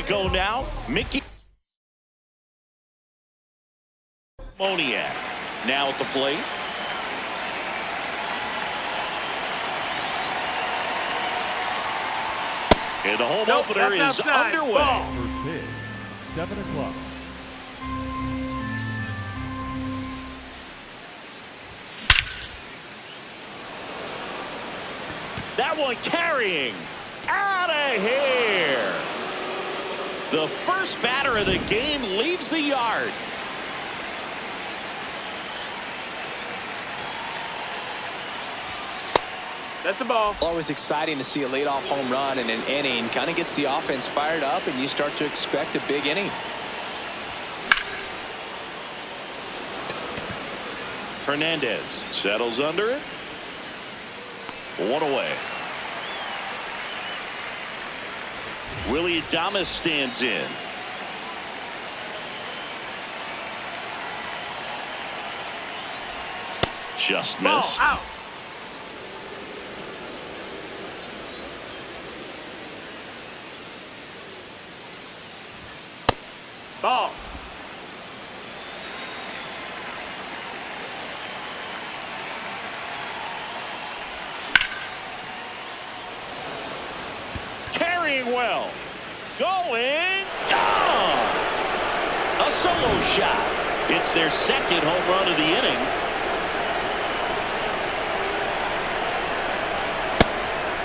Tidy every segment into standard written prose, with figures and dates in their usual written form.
to go now, Mickey Moniak. Now at the plate. And the home opener is underway. First pitch, 7 o'clock. That one carrying out of here. The first batter of the game leaves the yard. That's the ball. Always exciting to see a leadoff home run in an inning. Kind of gets the offense fired up, and you start to expect a big inning. Hernandez settles under it. 1 away. Willie Adames stands in. Just missed. Ball out. Ball. Carrying well. Going. Gone. A solo shot. It's their second home run of the inning.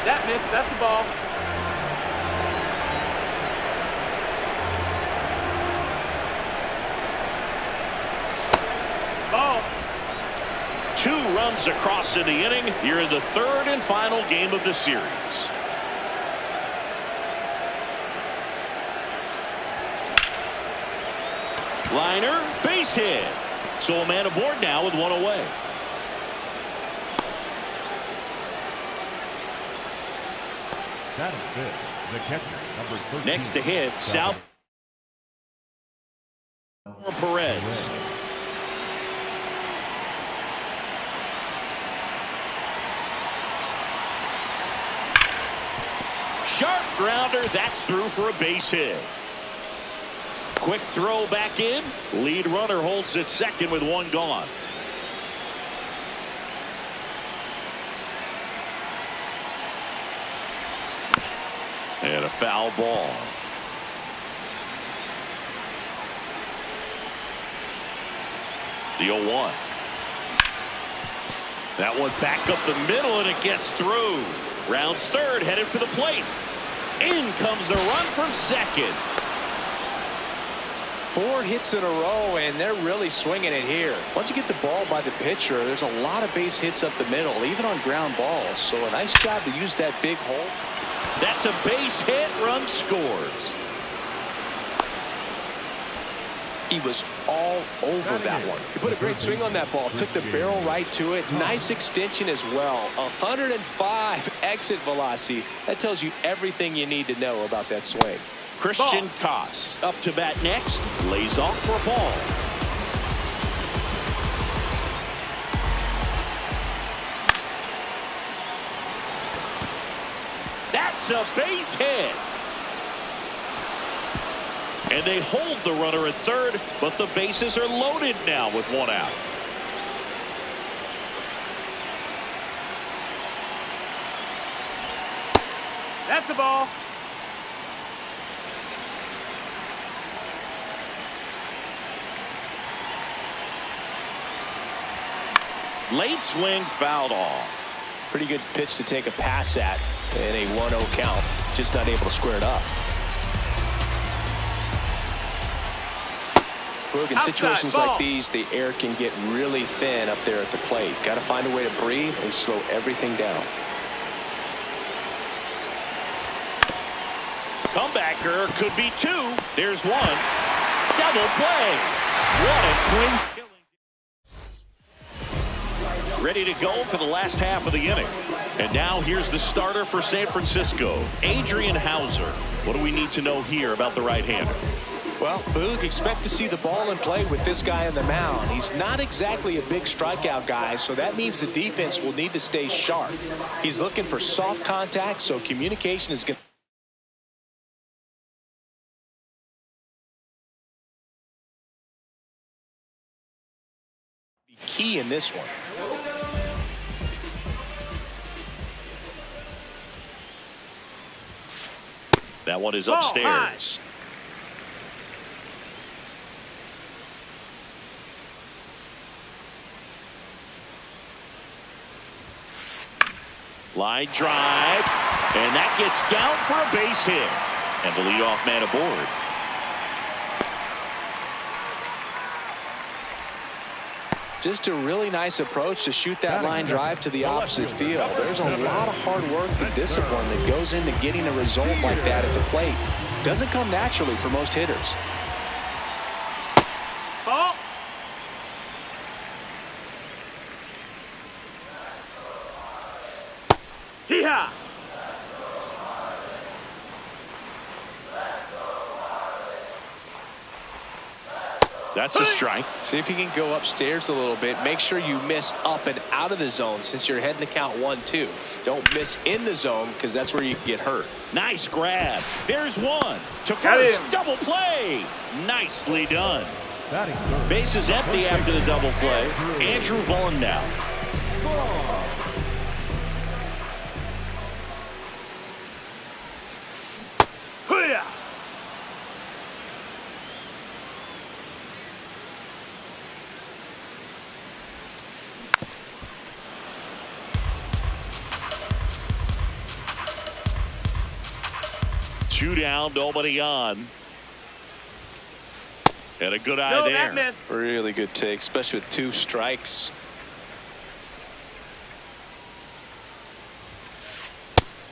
That missed. That's the ball. Ball. 2 runs across in the inning. Here in the third and final game of the series. Liner, base hit. So a man aboard now with 1 away. That is good. The catcher, number 13. Next to hit, South Perez. Sharp grounder. That's through for a base hit. Quick throw back in. Lead runner holds at second with 1 gone. And a foul ball. The 0-1. That one back up the middle, and it gets through. Rounds third, headed for the plate. In comes the run from second. 4 hits in a row, and they're really swinging it here. Once you get the ball by the pitcher, there's a lot of base hits up the middle, even on ground balls. So a nice job to use that big hole. That's a base hit. Run scores. He was all over that one. He put a great swing on that ball. Took the barrel right to it. Nice extension as well. 105 exit velocity. That tells you everything you need to know about that swing. Christian Koss up to bat next. Lays off for a ball. That's a base hit. And they hold the runner at third, but the bases are loaded now with 1 out. That's the ball. Late swing fouled off. Pretty good pitch to take a pass at in a 1-0 count. Just not able to square it up. Look, in situations like these, the air can get really thin up there at the plate. Got to find a way to breathe and slow everything down. Comebacker could be 2. There's 1. Double play. What a clean killing. Ready to go for the last half of the inning. And now here's the starter for San Francisco, Adrian Houser. What do we need to know here about the right-hander? Well, Boog, expect to see the ball in play with this guy on the mound. He's not exactly a big strikeout guy, so that means the defense will need to stay sharp. He's looking for soft contact, so communication is going to Key in this one. That one is Ball upstairs. Line drive, and that gets down for a base hit. And the leadoff man aboard. Just a really nice approach to shoot that line drive to the opposite field. There's a lot of hard work and discipline that goes into getting a result like that at the plate. Doesn't come naturally for most hitters. Ball. Hee-haw. That's a strike. See if you can go upstairs a little bit. Make sure you miss up and out of the zone since you're heading to count 1-2. Don't miss in the zone because that's where you get hurt. Nice grab. There's one. To Got first. him. Double play. Nicely done. Batting third. Base is empty after the double play. Andrew Vaughn now. Hoo-yah. Two down, nobody on. And a good eye No, there. that missed. Really good take, especially with 2 strikes.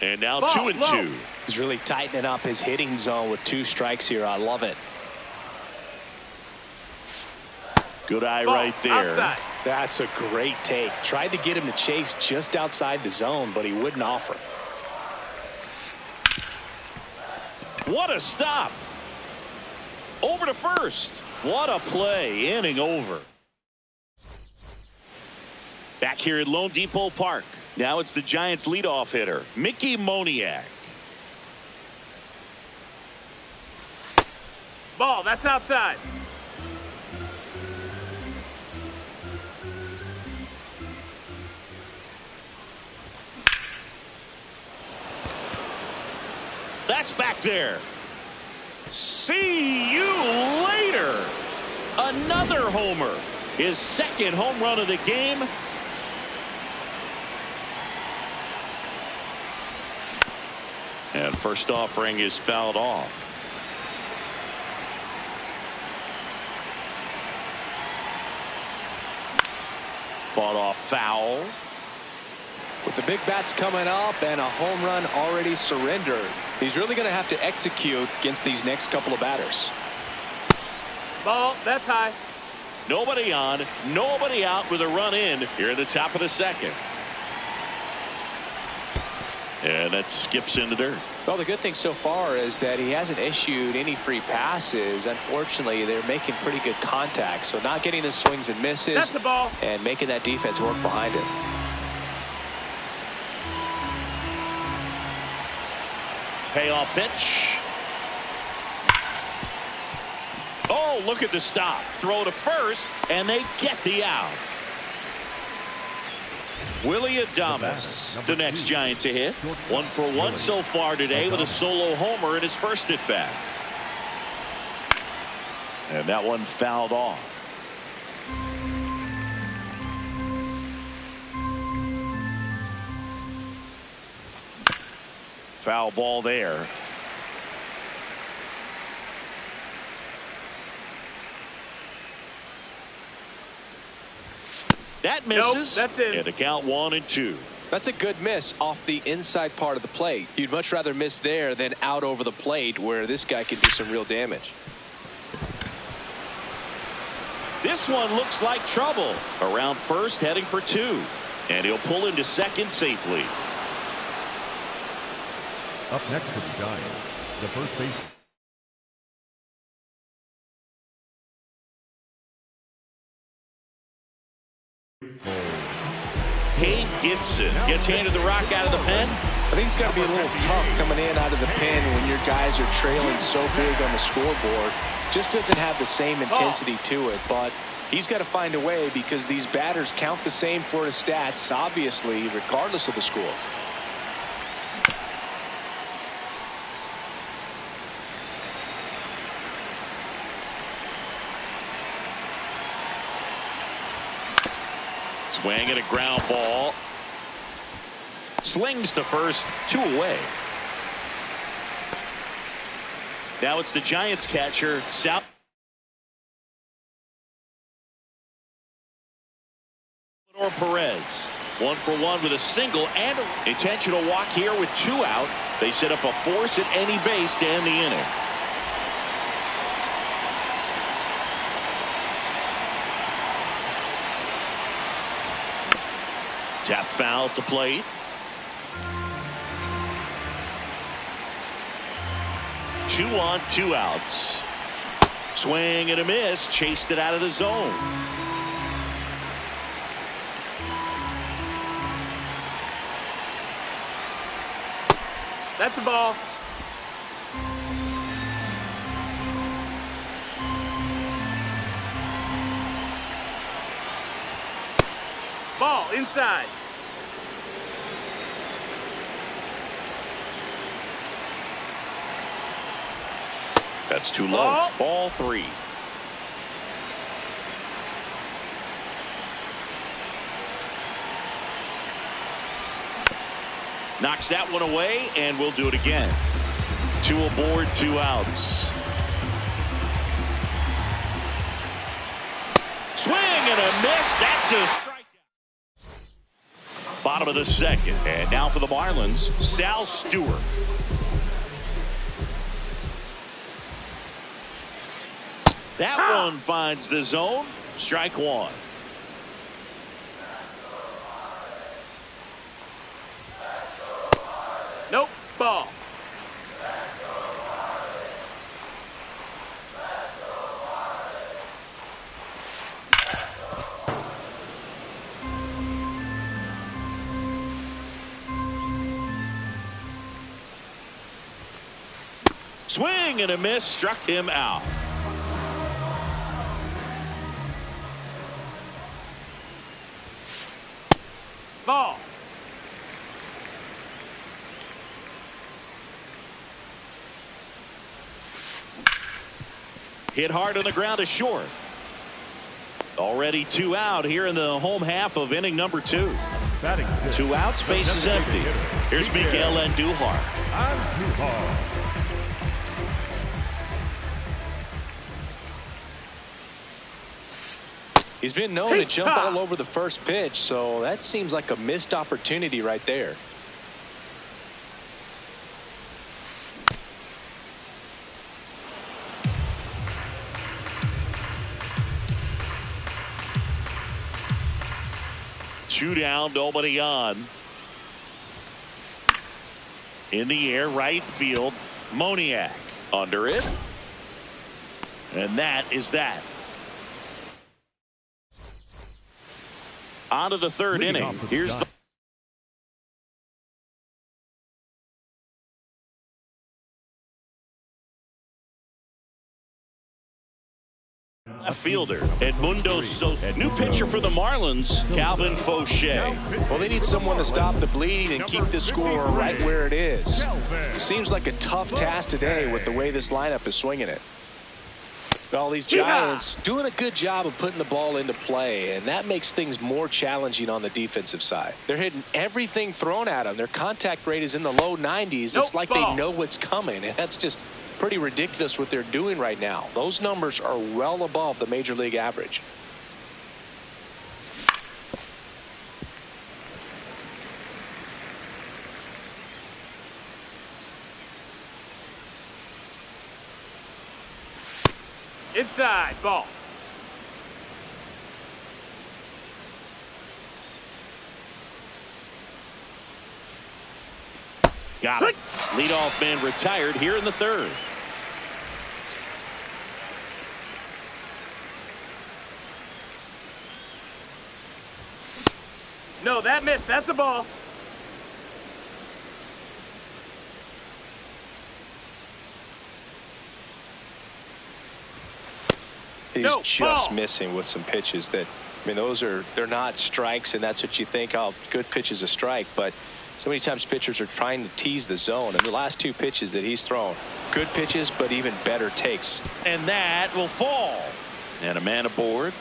And now Ball, 2-2. low. He's really tightening up his hitting zone with 2 strikes here. I love it. Good eye Ball. right there. Outside. That's a great take. Tried to get him to chase just outside the zone, but he wouldn't offer. What a stop. Over to first. What a play. Inning over. Back here at Lone Depot Park. Now it's the Giants leadoff hitter, Mickey Moniak. Ball. That's outside. That's back there. See you later. Another homer. His second home run of the game. And first offering is fouled off. Fought off foul. With the big bats coming up and a home run already surrendered, he's really going to have to execute against these next couple of batters. Ball. That's high. Nobody on, nobody out with a run in here at the top of the second. And that skips into dirt. Well, the good thing so far is that he hasn't issued any free passes. Unfortunately, they're making pretty good contact, so not getting the swings and misses. That's the ball. And making that defense work behind him. Payoff pitch. Oh, look at the stop. Throw to first, and they get the out. Willie Adames, the next Giant to hit. 1 for 1 so far today with a solo homer in his first at bat. And that one fouled off. Foul ball there. That misses. Nope, that's it. And a count 1-2. That's a good miss off the inside part of the plate. You'd much rather miss there than out over the plate where this guy can do some real damage. This one looks like trouble. Around first, heading for 2. And he'll pull into second safely. Up next for the Giants, the first baseman. Kane Gibson gets handed the rock out of the pen. I think it's got to be a little tough coming in out of the pen when your guys are trailing so big on the scoreboard. Just doesn't have the same intensity to it, but He's got to find a way because these batters count the same for his stats, obviously, regardless of the score. Swing and a ground ball. Slings to first, 2 away. Now it's the Giants catcher, Salvador Perez. 1 for 1 with a single and an intentional walk here with 2 out. They set up a force at any base to end the inning. Tap foul at the plate. 2 on, 2 outs. Swing and a miss. Chased it out of the zone. That's the ball. Ball inside. That's too low. Ball 3. Knocks that one away, and we'll do it again. 2 aboard, 2 outs. Swing and a miss. That's a strikeout. Bottom of the second. And now for the Marlins, Sal Stewart. That one finds the zone. Strike 1. Nope. Ball. Swing and a miss. Struck him out. Ball. Hit hard on the ground to short. Already 2 out here in the home half of inning number 2. Batting 2 outs, base is empty. Here's Miguel Andujar. Andujar. He's been known to jump all over the first pitch, so that seems like a missed opportunity right there. Two down, nobody on. In the air, right field. Moniak under it. And that is that. On to the 3rd inning. Here's the left fielder, Edmundo Sosa. New pitcher for the Marlins, Calvin Fauché. Well, they need someone to stop the bleeding and keep the score right where it is. Seems like a tough task today with the way this lineup is swinging it. Well, these Giants doing a good job of putting the ball into play, and that makes things more challenging on the defensive side. They're hitting everything thrown at them. Their contact rate is in the low 90s. It's like they know what's coming, and that's just pretty ridiculous what they're doing right now. Those numbers are well above the major league average. Inside. Ball. Got it. Leadoff man retired here in the 3rd. No, that missed. That's a ball. He's No, just ball. missing with some pitches that, I mean, they're not strikes, and that's what you think, oh, good pitch is a strike. But so many times pitchers are trying to tease the zone. And the last two pitches that he's thrown, good pitches, but even better takes. And that will fall. And a man aboard.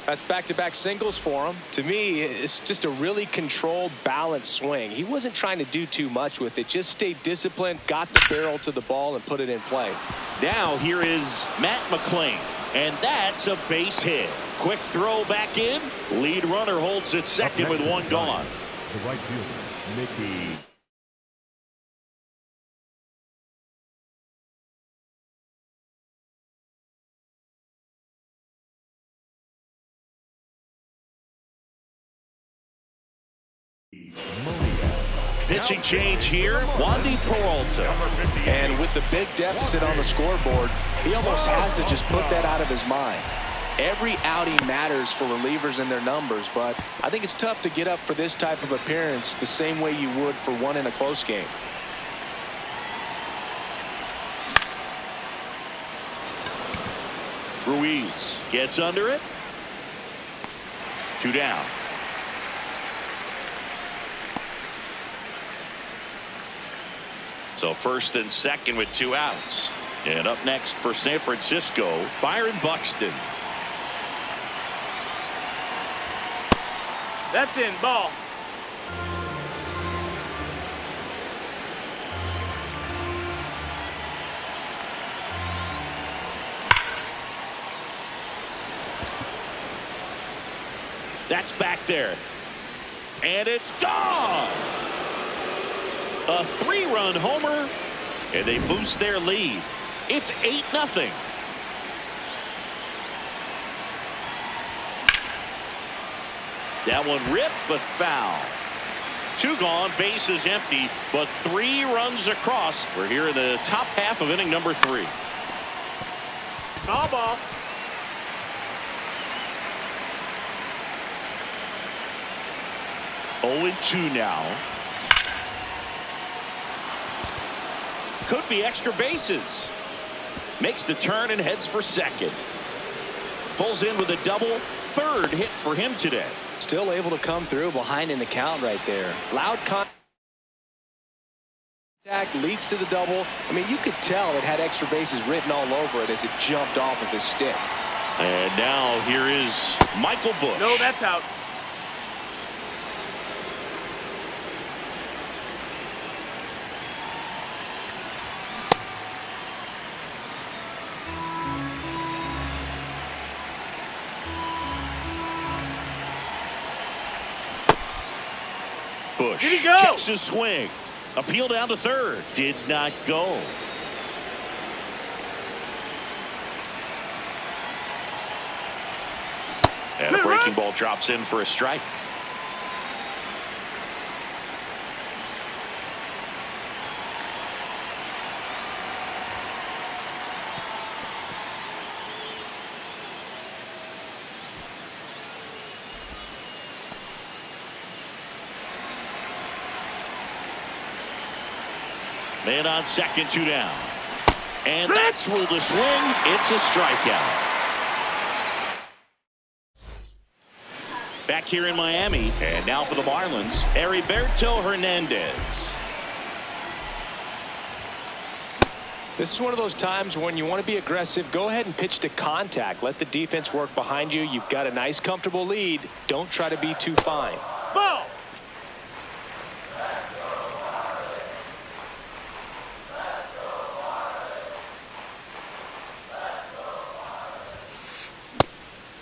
That's back-to-back singles for him. To me, it's just a really controlled, balanced swing. He wasn't trying to do too much with it. Just stayed disciplined, got the barrel to the ball, and put it in play. Now here is Matt McLain. And that's a base hit. Quick throw back in. Lead runner holds it second with one gone. The right fielder, Mickey. Pitching change here. Wandy Peralta. And with the big deficit on the scoreboard, he almost has to just put that out of his mind. Every outing matters for relievers and their numbers, but I think it's tough to get up for this type of appearance the same way you would for one in a close game. Ruiz gets under it. 2 down. So first and second with 2 outs. And up next for San Francisco, Byron Buxton. That's in. Ball. That's back there. And it's gone. A 3-run homer. And they boost their lead. It's 8-0. That one ripped but foul. 2 gone, bases empty, but 3 runs across. We're here in the top half of inning number 3. Ball. 0-2 now. Could be extra bases. Makes the turn and heads for second. Pulls in with a double. 3rd hit for him today. Still able to come through behind in the count right there. Loud contact leads to the double. I mean, you could tell it had extra bases written all over it as it jumped off of his stick. And now here is Michael Busch. No, that's out. Busch Did he go? checks his swing. Appeal down to 3rd. Did not go. And a breaking ball drops in for a strike. Man on second, 2 down. And that's ruled a swing. It's a strikeout. Back here in Miami. And now for the Marlins, Heriberto Hernandez. This is one of those times when you want to be aggressive. Go ahead and pitch to contact. Let the defense work behind you. You've got a nice, comfortable lead. Don't try to be too fine. Ball.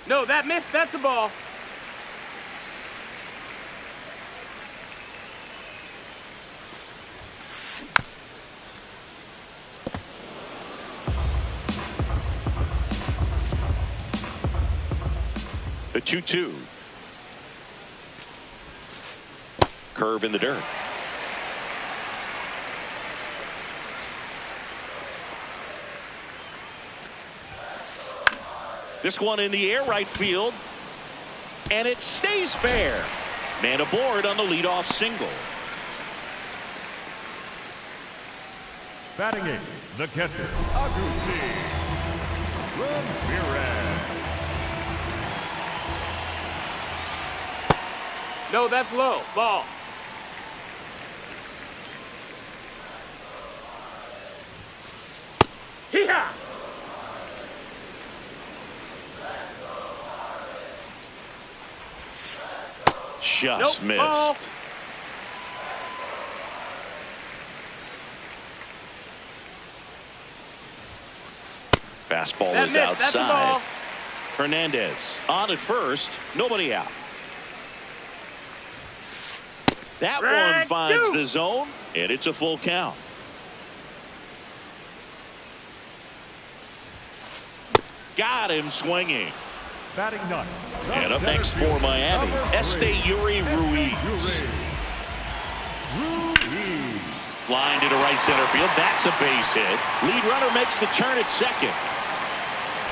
No, that missed. That's a ball. The 2-2. Curve in the dirt. This one in the air, right field. And it stays fair. Man aboard on the leadoff single. Batting 8th, the catcher, Agusti. Ramirez. No, that's low. Ball. Hee-haw! Just Nope, missed. ball. Fastball That is missed. That's a ball. outside. Hernandez on at first. Nobody out. That one Drag finds two. the zone, and it's a full count. Got him swinging. Batting ninth. And up next for Miami, Esteury Ruiz. Line to right center field. That's a base hit. Lead runner makes the turn at second.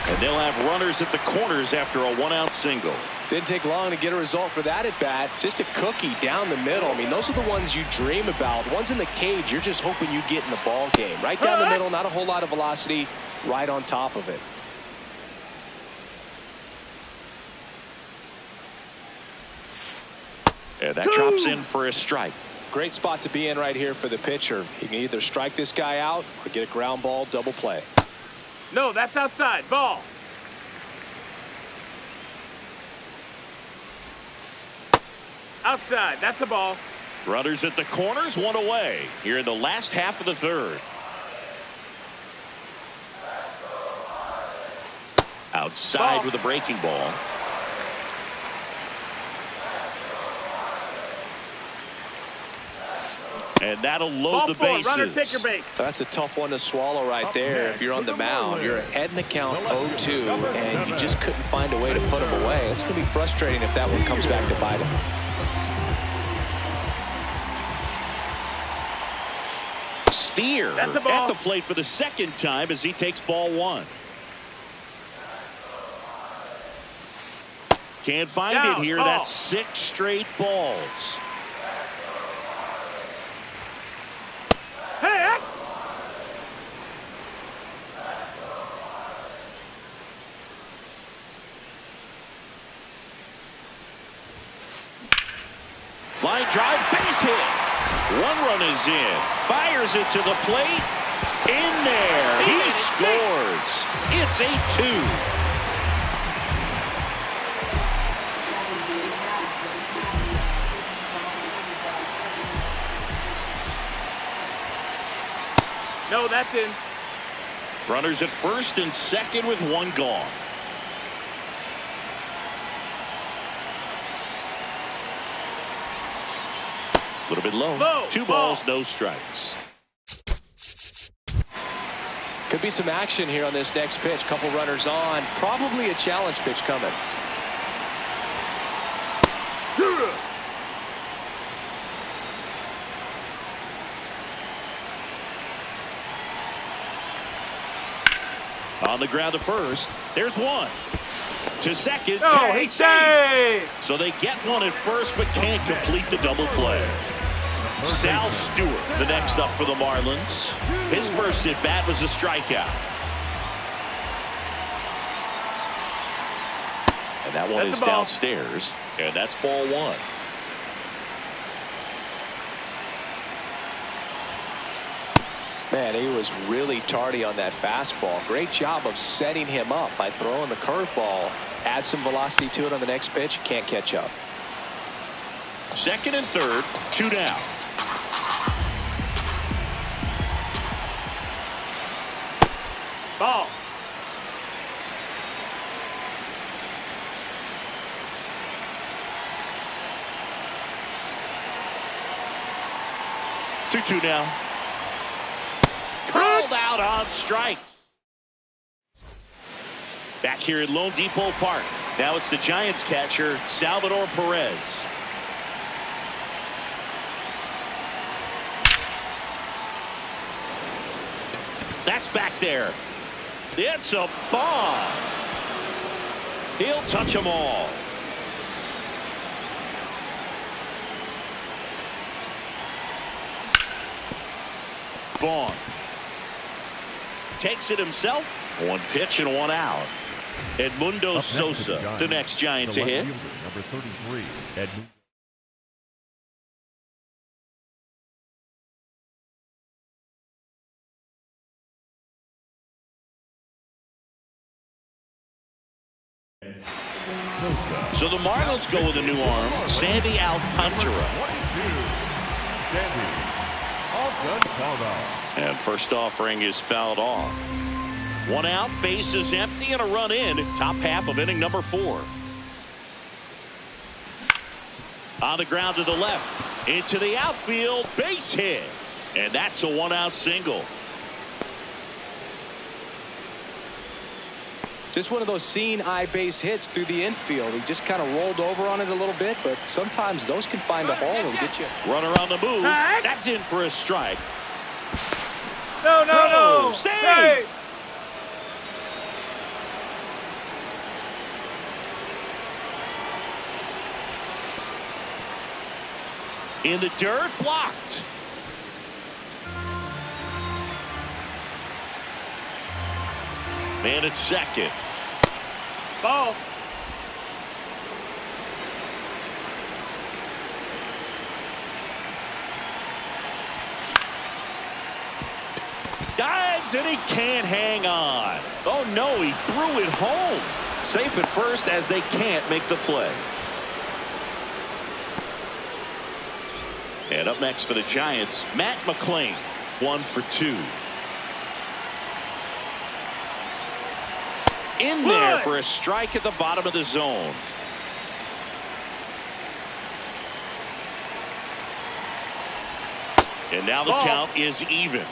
And they'll have runners at the corners after a one-out single. Didn't take long to get a result for that at bat. Just a cookie down the middle. I mean, those are the ones you dream about. The ones in the cage, you're just hoping you get in the ball game. Right down the middle, not a whole lot of velocity, right on top of it. And that drops in for a strike. Great spot to be in right here for the pitcher. He can either strike this guy out or get a ground ball double play. No, that's outside. Ball. Outside. That's a ball. Runners at the corners, one away. Here in the last half of the third. Outside Ball. with a breaking ball. And that'll load Ball the four. bases. Runner, take your base. That's a tough one to swallow right there. If you're on the mound, you're ahead in the count 0-2, and you just couldn't find a way to put him away. It's going to be frustrating if that one comes back to bite him. Steer That's a ball. at the plate for the second time as he takes ball one. Can't find Down, it here. ball. That's 6 straight balls. Hey! Line drive, base hit. One run is in. Fires it to the plate. In there. He scores. It's 8-2. No, that's in. Runners at first and second with one gone. A little bit low. Low. 2 Ball. balls, no strikes. Could be some action here on this next pitch. Couple runners on. Probably a challenge pitch coming. On the ground to first. There's one. To second. No, tag, he save. saved. So they get one at first but can't complete the double play. Sal Stewart, the next up for the Marlins. His first at bat was a strikeout. And that one That's is the ball. downstairs. And that's ball one. Man, he was really tardy on that fastball. Great job of setting him up by throwing the curveball. Add some velocity to it on the next pitch. Can't catch up. Second and third, 2 down. Ball. Two now. Called out on strike. Back here at Lone Depot Park. Now it's the Giants catcher, Salvador Perez. That's back there. It's a bomb. He'll touch them all. Vaughn takes it himself One pitch and one out. Edmundo Up next for Sosa, Giants, the next Giant the to left hit. fielder, number 33, Edmundo. So the Marlins go with a new arm, Sandy Alcantara. 22, Sandy Alcantara. And first offering is fouled off. One out, base is empty, and a run in. Top half of inning number 4. On the ground to the left, into the outfield, base hit. And that's a one-out single. Just one of those seeing eye base hits through the infield. He just kind of rolled over on it a little bit, but sometimes those can find a hole and get you. Runner on the move. That's in for a strike. No, no, no. Save. Save. In the dirt, blocked. Man at second. Ball. Dives and he can't hang on. Oh no, he threw it home. Safe at first as they can't make the play. And up next for the Giants, Matt McClain, 1 for 2. In there for a strike at the bottom of the zone. And now the count is even.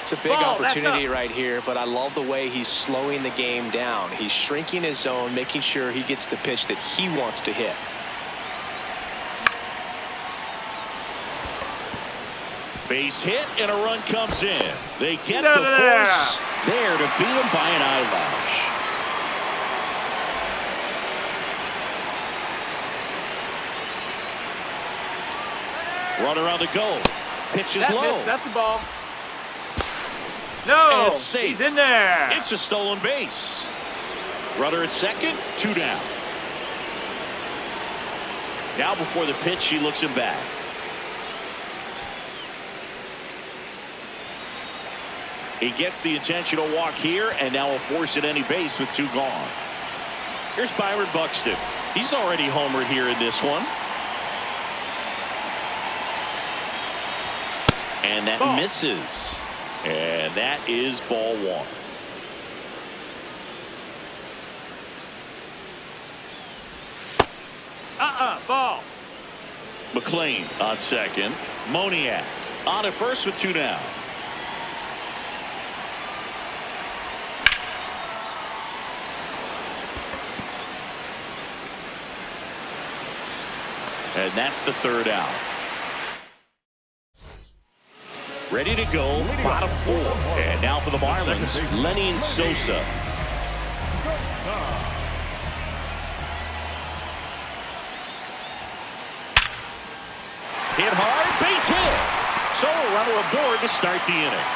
It's a big opportunity right here, but I love the way he's slowing the game down. He's shrinking his zone, making sure he gets the pitch that he wants to hit. Base hit and a run comes in. They get the force there to beat him by an eyelash. Runner on the go. Pitch is low. That's a ball. No, and safe. He's in there. It's a stolen base. Runner at second, 2 down. Now before the pitch, he looks him back. He gets the intentional walk here, and now will force at any base with 2 gone. Here's Byron Buxton. He's already homered here in this one. And that misses. And that is ball 1. Ball. McClain on second. Moniak on at first with 2 down. And that's the 3rd out. Ready to go, bottom 4. And now for the Marlins, Lenny Sosa. Hit hard, base hit. So a runner aboard to start the inning.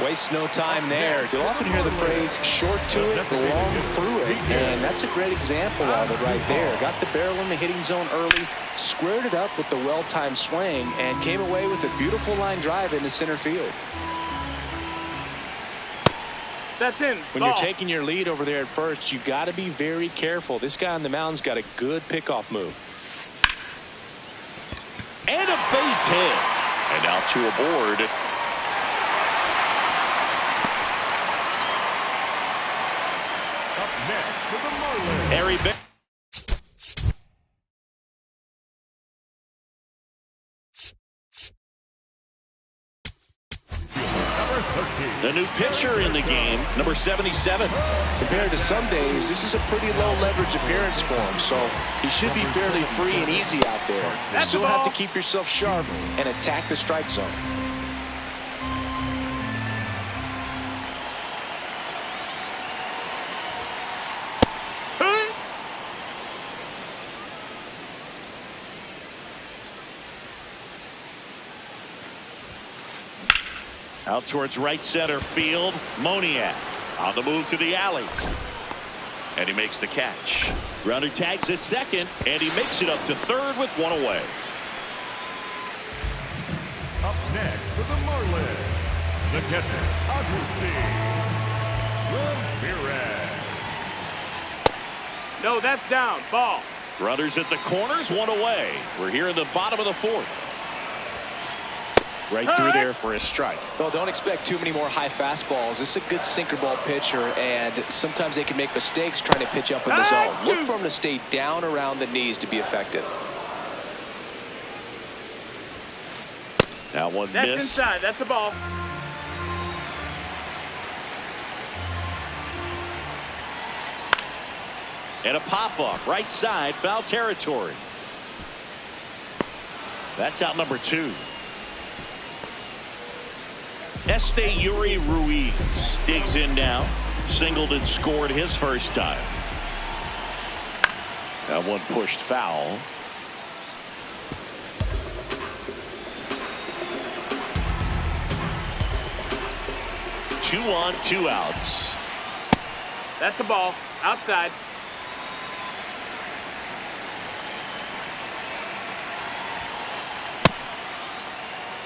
Waste no time there. You'll often hear the phrase short to it, long through it. And that's a great example of it right there. Got the barrel in the hitting zone early, squared it up with the well-timed swing, and came away with a beautiful line drive into center field. That's in. When you're taking your lead over there at first, you've got to be very careful. This guy on the mound's got a good pickoff move. And a base hit. And now 2 aboard. Next for the Marlins, Harry Beck. number 13. The new pitcher in the game, number 77. Compared to some days, this is a pretty low leverage appearance for him, so he should be fairly free and easy out there. You still have to keep yourself sharp and attack the strike zone. Out towards right center field. Moniak on the move to the alley. And he makes the catch. Grounder tags at second, and he makes it up to third with one away. Up next for the Marlins, the catcher, Agustin Ramirez. No, that's down. Ball. Runners at the corners, one away. We're here in the bottom of the fourth. Right through there for a strike. Well, don't expect too many more high fastballs. This is a good sinker ball pitcher, and sometimes they can make mistakes trying to pitch up in the zone. Look for him to stay down around the knees to be effective. That one That's missed. inside. That's a ball. And a pop-up right side, foul territory. That's out number 2. Esteury Ruiz digs in now. Singled and scored his first time. That one pushed foul. Two on, 2 outs. That's a ball. Outside.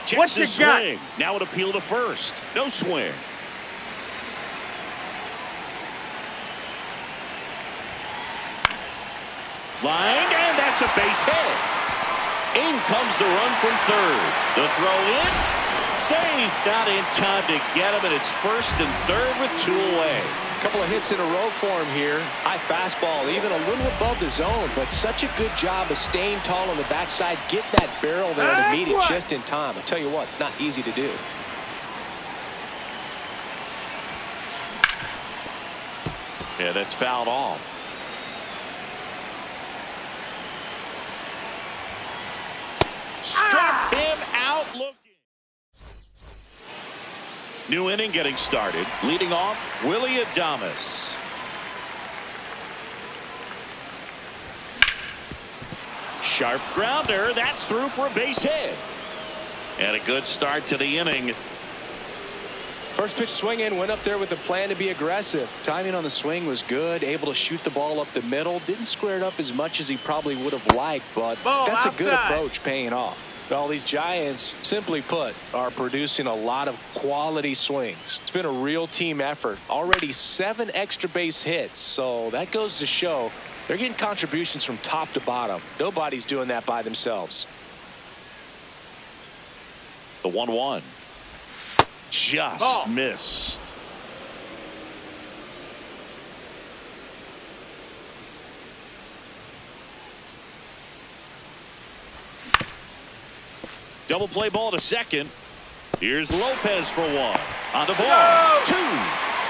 Checks What you his got? swing. Now an appeal to first. No swing. Lined, and that's a base hit. In comes the run from third. The throw in. Save. Not in time to get him, and it's first and third with 2 away. Couple of hits in a row for him here. High fastball, even a little above the zone, but such a good job of staying tall on the backside, get that barrel there to meet it just in time. I'll tell you what, it's not easy to do. Yeah, that's fouled off. Struck him out looking. New inning getting started. Leading off, Willy Adames. Sharp grounder. That's through for a base hit. And a good start to the inning. First pitch swing in, went up there with a plan to be aggressive. Timing on the swing was good, able to shoot the ball up the middle. Didn't square it up as much as he probably would have liked, but Ball that's outside. a good approach paying off. Well, these Giants, simply put, are producing a lot of quality swings. It's been a real team effort. Already 7 extra base hits, so that goes to show they're getting contributions from top to bottom. Nobody's doing that by themselves. The 1-1. Just Ball. missed. Double play ball to second. Here's Lopez for 1. On the ball. No! 2.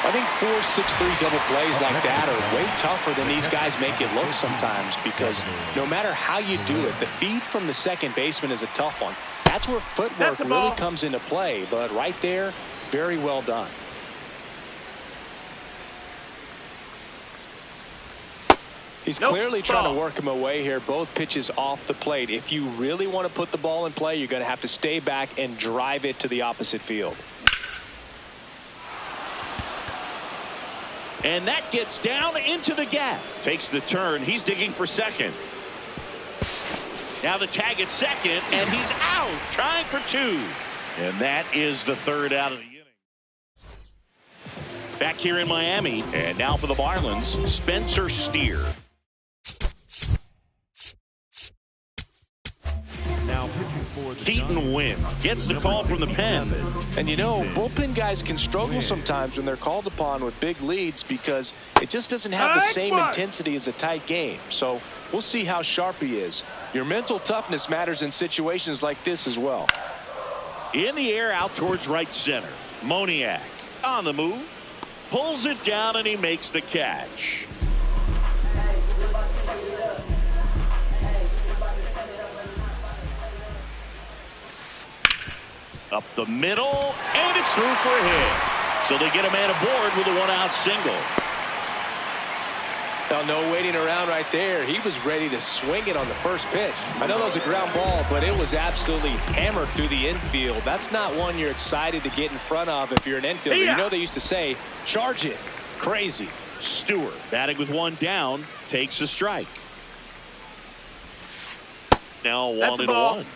I think 4-6-3 double plays like that are way tougher than these guys make it look sometimes, because no matter how you do it, the feed from the second baseman is a tough one. That's where footwork That's a really ball. comes into play, but right there, very well done. He's Nope, clearly trying ball. to work him away here. Both pitches off the plate. If you really want to put the ball in play, you're going to have to stay back and drive it to the opposite field. And that gets down into the gap. Takes the turn. He's digging for second. Now the tag at second, and he's out, trying for 2. And that is the third out of the inning. Back here in Miami, and now for the Marlins, Spencer Steer. Now pitching for the Keaton Giants, Wynn gets the call from the pen. And you know, bullpen guys can struggle sometimes when they're called upon with big leads, because it just doesn't have the same intensity as a tight game. So we'll see how sharp he is. Your mental toughness matters in situations like this as well. In the air, out towards right center. Moniak on the move. Pulls it down, and he makes the catch. Up the middle, and it's through for a hit. So they get a man aboard with a 1-out single. Well, no waiting around right there. He was ready to swing it on the first pitch. I know that was a ground ball, but it was absolutely hammered through the infield. That's not one you're excited to get in front of if you're an infielder. You know they used to say, charge it. Crazy. Stewart batting with one down takes a strike. Now 1-1.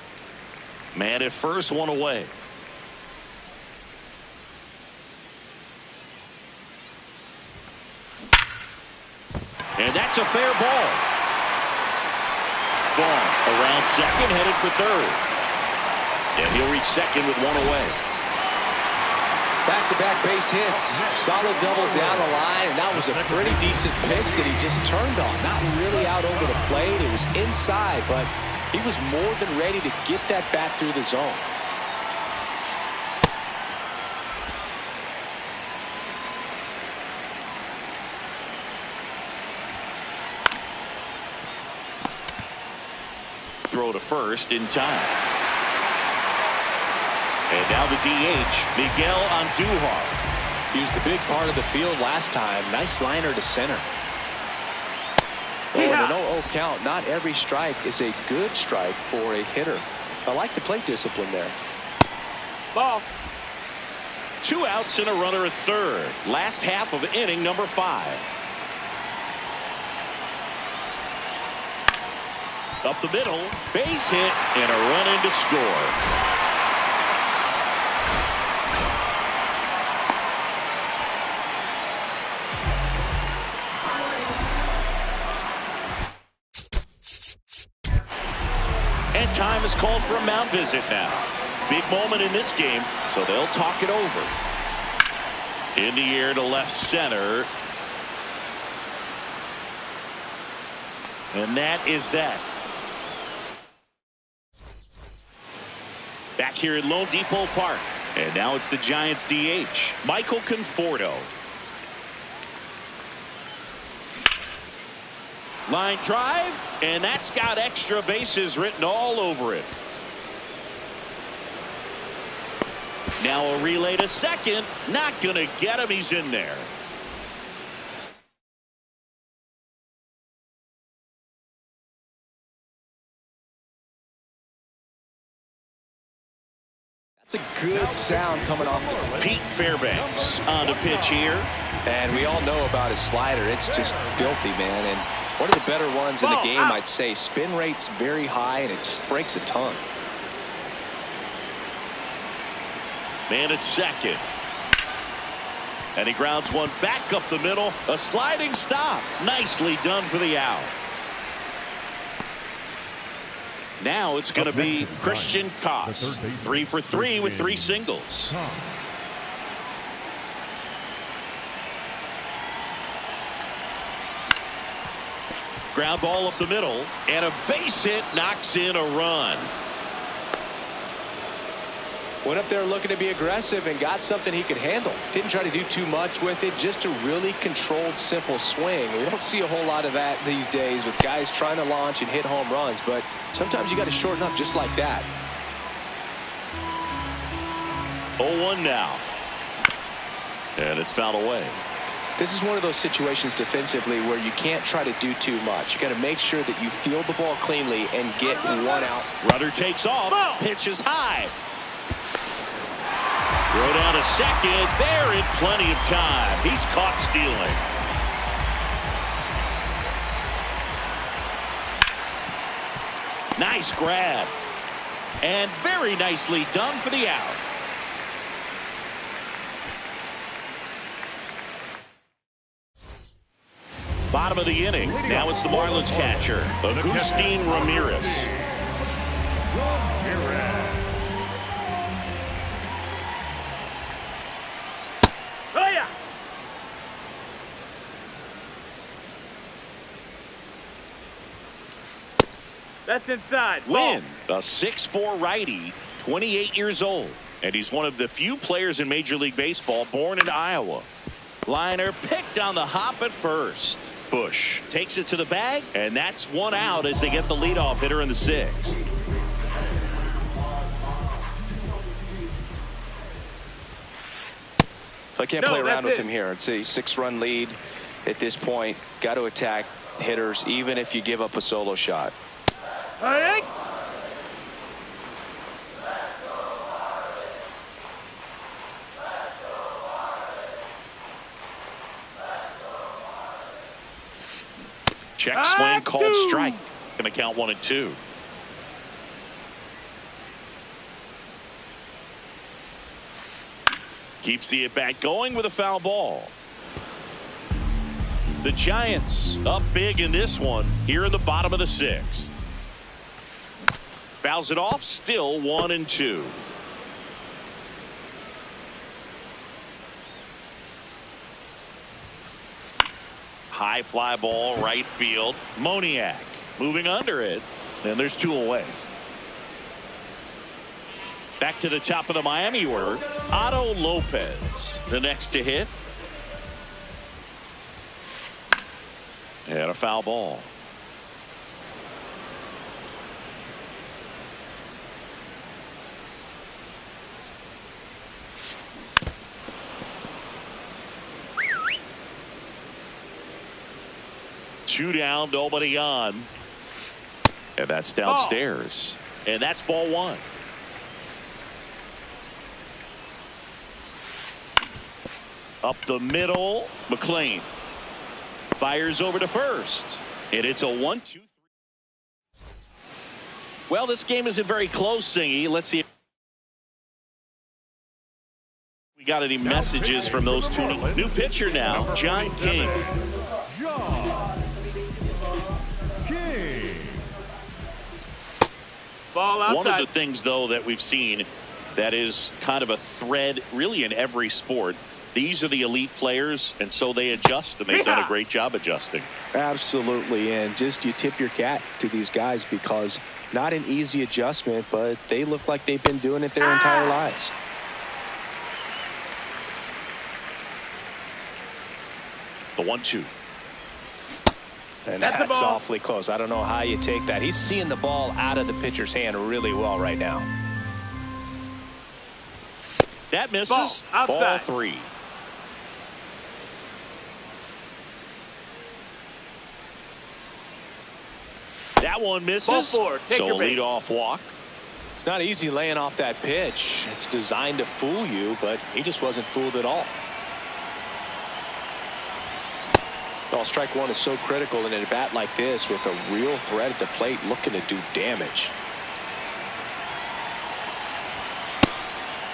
Man at first, one away. And that's a fair ball. Vaughn around second, headed for third. And he'll reach second with one away. Back-to-back base hits. Solid double down the line, and that was a pretty decent pitch that he just turned on. Not really out over the plate. It was inside, but he was more than ready to get that bat through the zone. Throw to first in time. And now the DH, Miguel Andujar. He was the big part of the field last time. Nice liner to center. Oh, the 0-0 count. Not every strike is a good strike for a hitter. I like the plate discipline there. Ball. 2 outs and a runner at third. Last half of inning number 5. Up the middle, base hit, and a run in to score. And time is called for a mound visit now. Big moment in this game, so they'll talk it over. In the air to left center. And that is that. Back here at Lone Depot Park. And now it's the Giants DH, Michael Conforto. Line drive, and that's got extra bases written all over it. Now a relay to second. Not going to get him. He's in there. It's a good sound coming off the Pete Fairbanks on the pitch here. And we all know about his slider. It's just filthy, man. And one of the better ones in the game, I'd say. Spin rate's very high, and it just breaks a ton. Man at second. And he grounds one back up the middle. A sliding stop. Nicely done for the out. Now it's going to be Christian Koss. 3 for 3 with 3 singles. Ground ball up the middle, and a base hit knocks in a run. Went up there looking to be aggressive and got something he could handle. Didn't try to do too much with it, just a really controlled, simple swing. We don't see a whole lot of that these days with guys trying to launch and hit home runs, but sometimes you got to shorten up just like that. 0-1 now. And it's fouled away. This is one of those situations defensively where you can't try to do too much. You got to make sure that you field the ball cleanly and get one out. Runner takes off. Pitch is high. Throw down to second. There in plenty of time. He's caught stealing. Nice grab. And very nicely done for the out. Bottom of the inning. Now it's the Marlins catcher, Agustin Ramirez. Oh, yeah. That's inside. Win, a 6'4" righty, 28 years old. And he's one of the few players in Major League Baseball born in Iowa. Liner picked on the hop at first. Bush takes it to the bag, and that's one out as they get the leadoff hitter in the 6th. I can't play around with him here. It's a 6-run lead. at this point, got to attack hitters even if you give up a solo shot. Hey! Check swing called strike. Going to count 1-2. Keeps the at-bat going with a foul ball. The Giants up big in this one here in the bottom of the 6th. Fouls it off, still 1-2. High fly ball right field. Moniak moving under it, and there's 2 away. Back to the top of the Miami order, Otto Lopez, the next to hit. And a foul ball. Two down, nobody on. And that's downstairs. And that's ball 1. Up the middle, McLean fires over to first, and it's a 1-2-3. Well, this game isn't very close, Singy. Let's see if we got any messages from those 2. New pitcher now, John King. John King. Ball outside. One of the things, though, that we've seen that is kind of a thread really in every sport. These are the elite players, and so they adjust, and they've done a great job adjusting. Absolutely, and just you tip your cap to these guys because not an easy adjustment, but they look like they've been doing it their entire lives. The 1-2. And That's that's the ball. awfully close. I don't know how you take that. He's seeing the ball out of the pitcher's hand really well right now. That misses. Ball outside. Ball 3. That one misses. Ball 4. Take so your a base. leadoff walk. It's not easy laying off that pitch. It's designed to fool you, but he just wasn't fooled at all. Well, strike 1 is so critical in a bat like this with a real threat at the plate looking to do damage.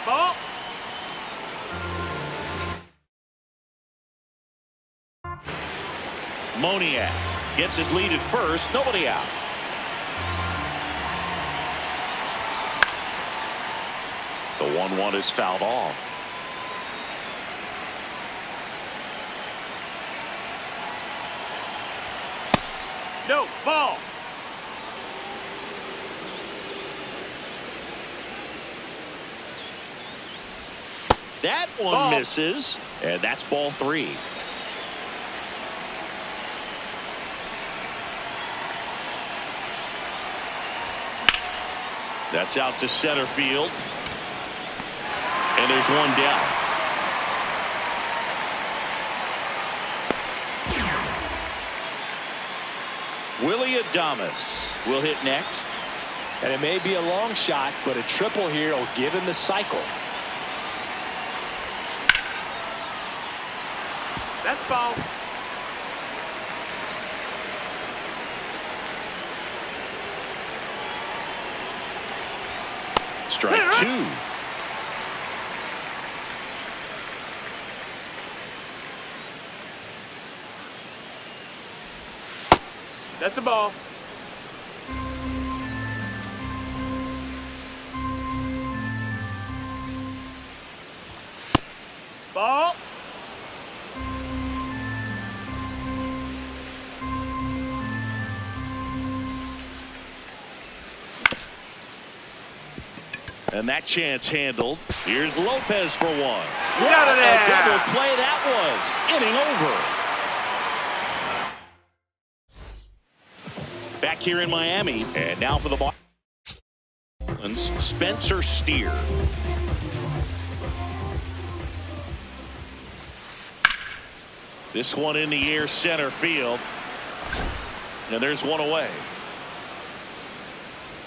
Ball. Moniak gets his lead at first. Nobody out. The 1-1 is fouled off. No. Ball. That one Ball. misses, and that's ball 3. That's out to center field. And there's 1 down. Willy Adames will hit next. And it may be a long shot, but a triple here will give him the cycle. That's ball. Strike 2. That's a ball. Ball. And that chance handled. Here's Lopez for 1. Get out of there. A double play that was. Inning over. Back here in Miami. And now for the Marlins, Spencer Steer. This one in the air, center field. And there's one away.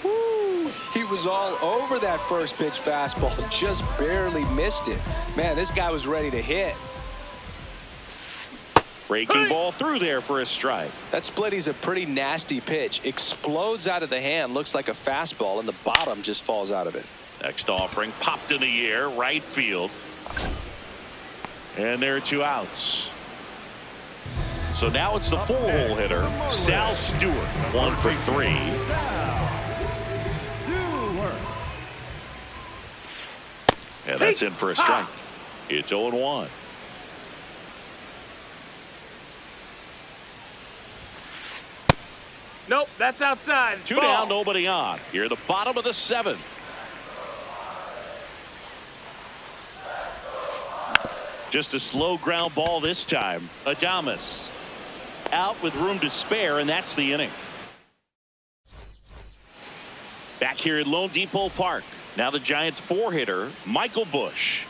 Woo. He was all over that first pitch fastball, just barely missed it. Man, this guy was ready to hit. Breaking ball through there for a strike. That splitty's a pretty nasty pitch. Explodes out of the hand, looks like a fastball, and the bottom just falls out of it. Next offering popped in the air, right field. And there are 2 outs. So now it's the 4-hole hitter, Sal Stewart, 1 for 3. And that's in for a strike. It's 0-1. Nope, that's outside. 2 Ball. down, nobody on. Here at the bottom of the 7th. Just a slow ground ball this time. Adames out with room to spare, and that's the inning. Back here at Lone Depot Park. Now the Giants 4-hitter, Michael Busch.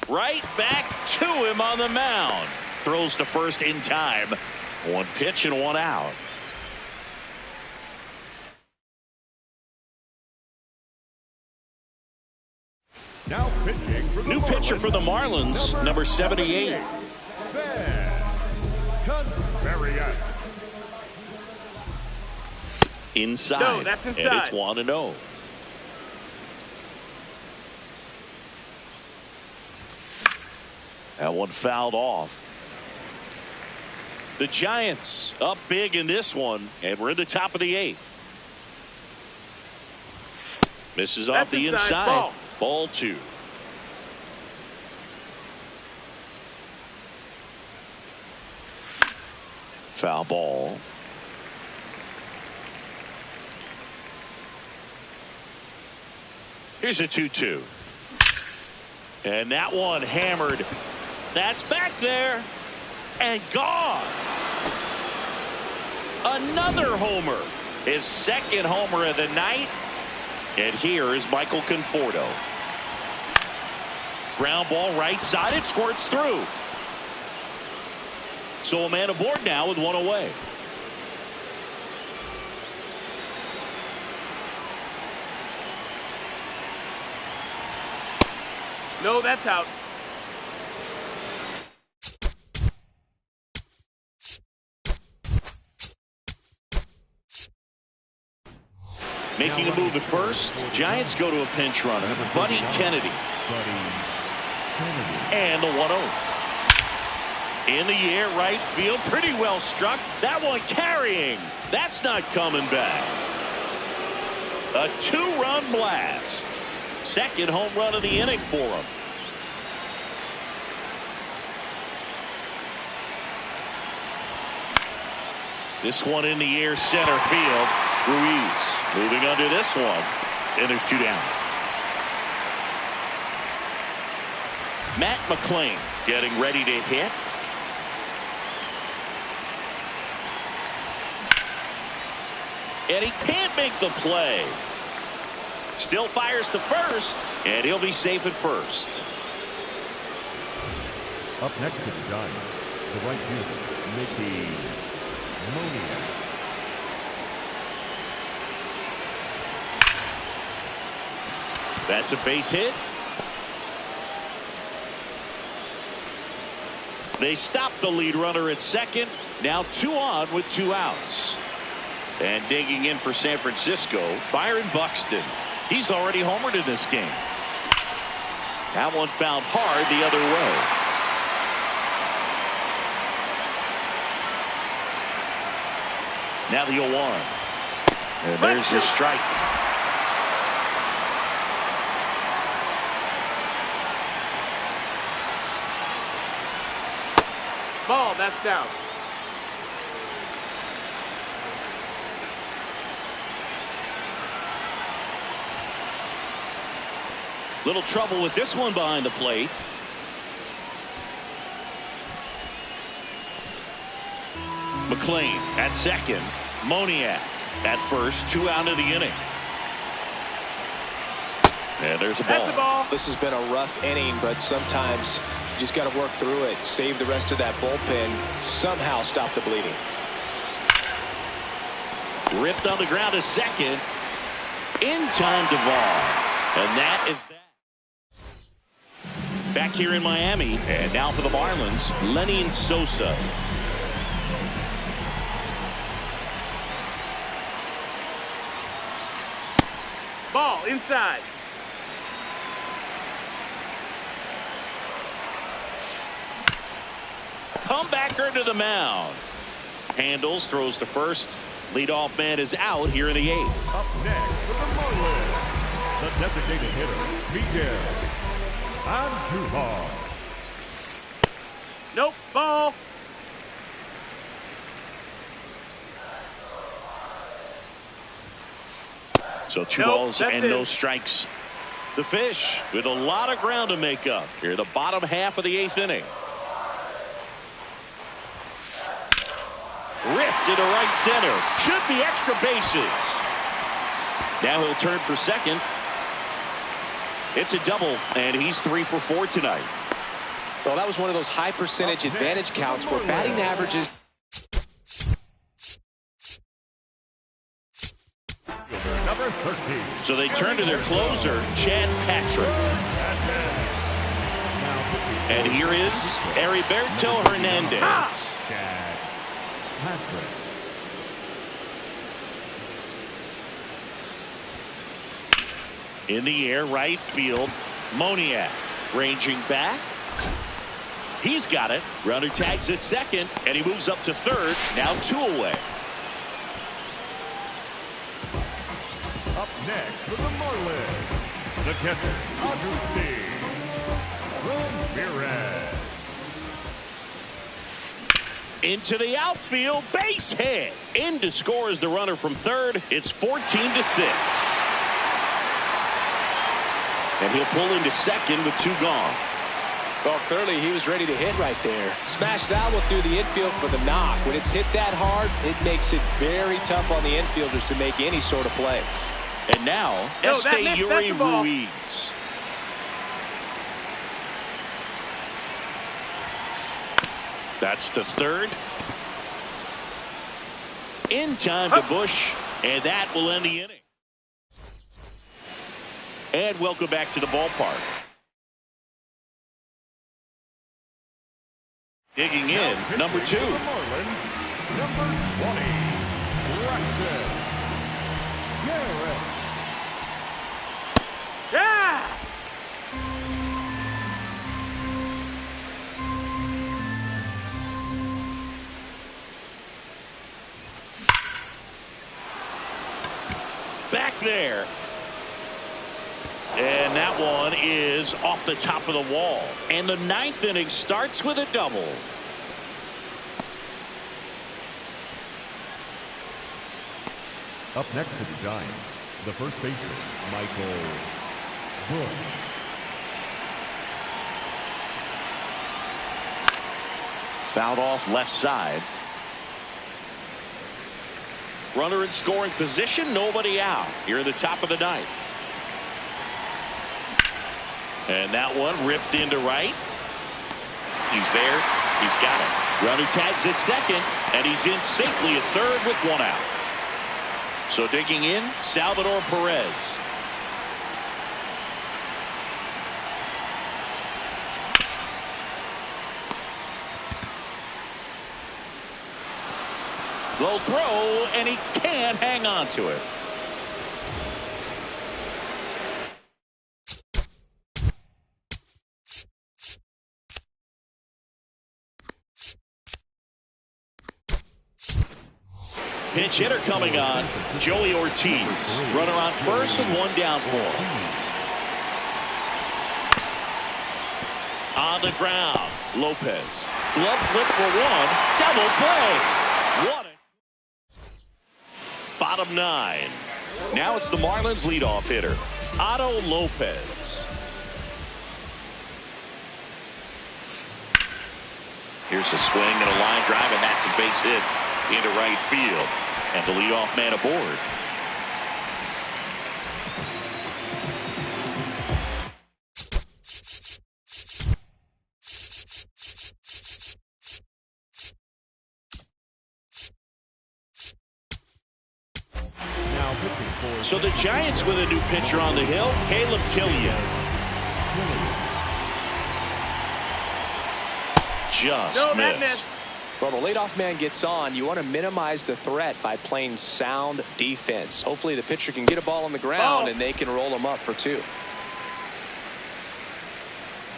Right back to him on the mound. Throws to first in time. 1 pitch and 1 out. Now pitching for the New pitcher for the Marlins, number 78. Contreras. Inside. No, that's inside. And it's 1-0. That one fouled off. The Giants up big in this one, and we're in the top of the 8th. Misses off the inside. Ball 2. Foul ball. Here's a 2-2. And that one hammered. That's back there. And gone. Another homer. His 2nd homer of the night. And here is Michael Conforto. Ground ball right side. It squirts through. So a man aboard now with 1 away. No, that's out. Making a move at first. Giants go to a pinch runner. Buddy Kennedy. And the 1-0. In the air, right field. Pretty well struck. That one carrying. That's not coming back. A 2-run blast. 2nd home run of the inning for him. This one in the air, center field. Ruiz moving under this one. And there's 2 down. Matt McClain getting ready to hit. And he can't make the play. Still fires to first, and he'll be safe at first. Up next to the Giants, the right fielder, Mickey Moniak. That's a base hit. They stop the lead runner at 2nd. Now 2 on with 2 outs. And digging in for San Francisco, Byron Buxton. He's already homered in this game. That one fouled hard the other way. Now the 0-1. And there's your strike. Ball, that's down. Little trouble with this one behind the plate. McClain at 2nd. Moniak at first. 2 out of the inning. And there's a ball. That's a ball. This has been a rough inning, but sometimes you just got to work through it, save the rest of that bullpen, somehow stop the bleeding. Ripped on the ground to second. In time, Duvall. And that is that. Back here in Miami. And now for the Marlins, Lenny Sosa. Ball inside. Comebacker to the mound. Handles, throws to first. Leadoff man is out here in the 8th. Up next for the Marlins, the designated hitter, Miguel Andujar. Nope. Ball. So two Nope, balls that's and it. no strikes. The Fish with a lot of ground to make up here, the bottom half of the 8th inning. Ripped into right center. Should be extra bases. Now he'll turn for second. It's a double, and he's 3 for 4 tonight. Well, that was one of those high percentage advantage counts where batting averages. Number 13. So they turn to their closer, Chad Patrick. And here is Heriberto Hernandez. Chad Patrick. In the air, right field. Moniak ranging back. He's got it. Runner tags at second, and he moves up to third. Now 2 away. Up next for the Marlins, the catcher, Agustin Ramirez. Into the outfield, base hit. In to score is the runner from third. It's 14-6. And he'll pull into second with 2 gone. Well, clearly he was ready to hit right there. Smash that one through the infield for the knock. When it's hit that hard, it makes it very tough on the infielders to make any sort of play. And now, No, that's Esteury a ball. Ruiz. That's to third. In time to Bush, and that will end the inning. And welcome back to the ballpark. Digging in, number 2. For the Marlins, number 20, Braxton Garrett. Yeah. Back there. And that one is off the top of the wall. And the 9th inning starts with a double. Up next for the Giants, the first baseman, Michael Busch. Fouled off left side. Runner in scoring position, nobody out. Here in the top of the 9th. And that one ripped into right. He's there. He's got it. Runner tags at second, and he's in safely at third with 1 out. So digging in, Salvador Perez. Low throw, and he can't hang on to it. Pinch hitter coming on, Joey Ortiz. Runner on first and 1 down for him. On the ground, Lopez. Glove flip for 1. Double play. What a... Bottom 9. Now it's the Marlins leadoff hitter, Otto Lopez. Here's a swing and a line drive, and that's a base hit into right field. And the leadoff man aboard. Now pitching for So the Giants with a new pitcher on the hill, Caleb Killian. Just No, missed. that missed. Well, the leadoff man gets on. You want to minimize the threat by playing sound defense. Hopefully the pitcher can get a ball on the ground and they can roll him up for 2.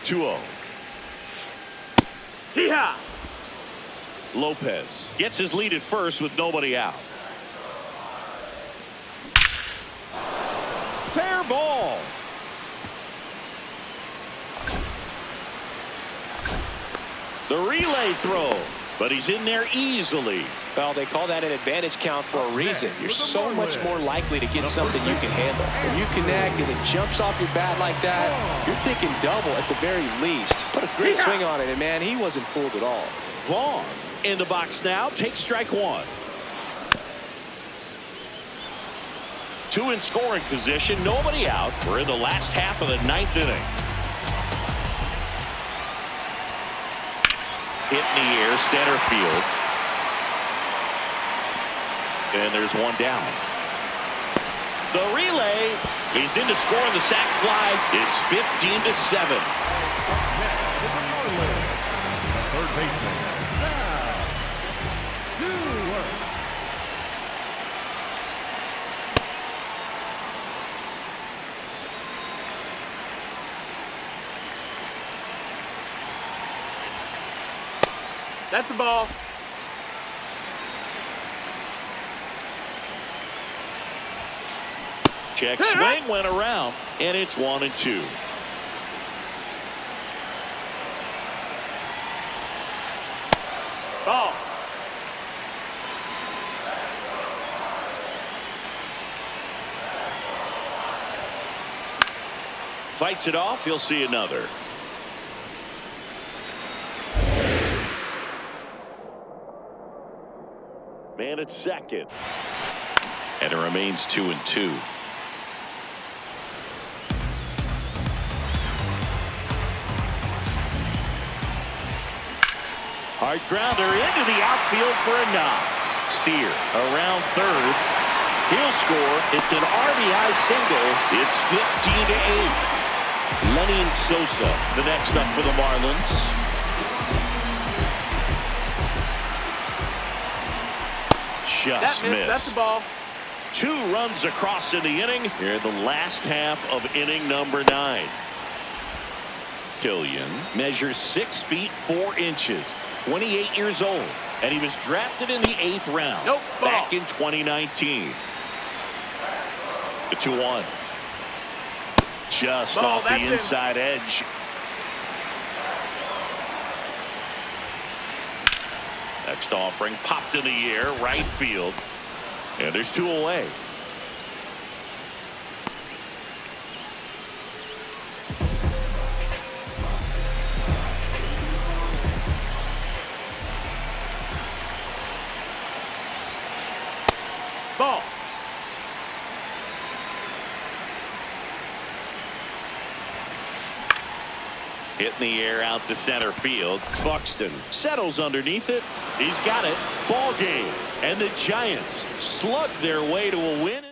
2-0. Hee-haw. Lopez gets his lead at first with nobody out. Fair ball. The relay throw, but he's in there easily. Well, they call that an advantage count for a reason. You're so much more likely to get something you can handle. When you connect and it jumps off your bat like that, you're thinking double at the very least. Put a great swing on it, and man, he wasn't fooled at all. Vaughn in the box now, takes strike 1. 2 in scoring position, nobody out. We're in the last half of the 9th inning. Hit in the air, center field. And there's one down. The relay. He's in to score on the sac fly. It's 15-7. third baseman. That's the ball. Check swing went around, and it's 1-2. Ball. Fights it off. He'll see another. Man at second. And it remains 2-2. Hard grounder into the outfield for a knock. Steer around third. He'll score. It's an RBI single. It's 15-8. Lenny Sosa, the next up for the Marlins. Just missed. That's the ball. 2 runs across in the inning. Here in the last half of inning number 9. Killian measures 6 feet 4 inches, 28 years old, and he was drafted in the 8th round back in 2019. The 2-1. Just off the inside edge. Next offering popped in the air, right field. And there's 2 away. Ball. Hit in the air out to center field. Buxton settles underneath it. He's got it. Ball game. And the Giants slug their way to a win.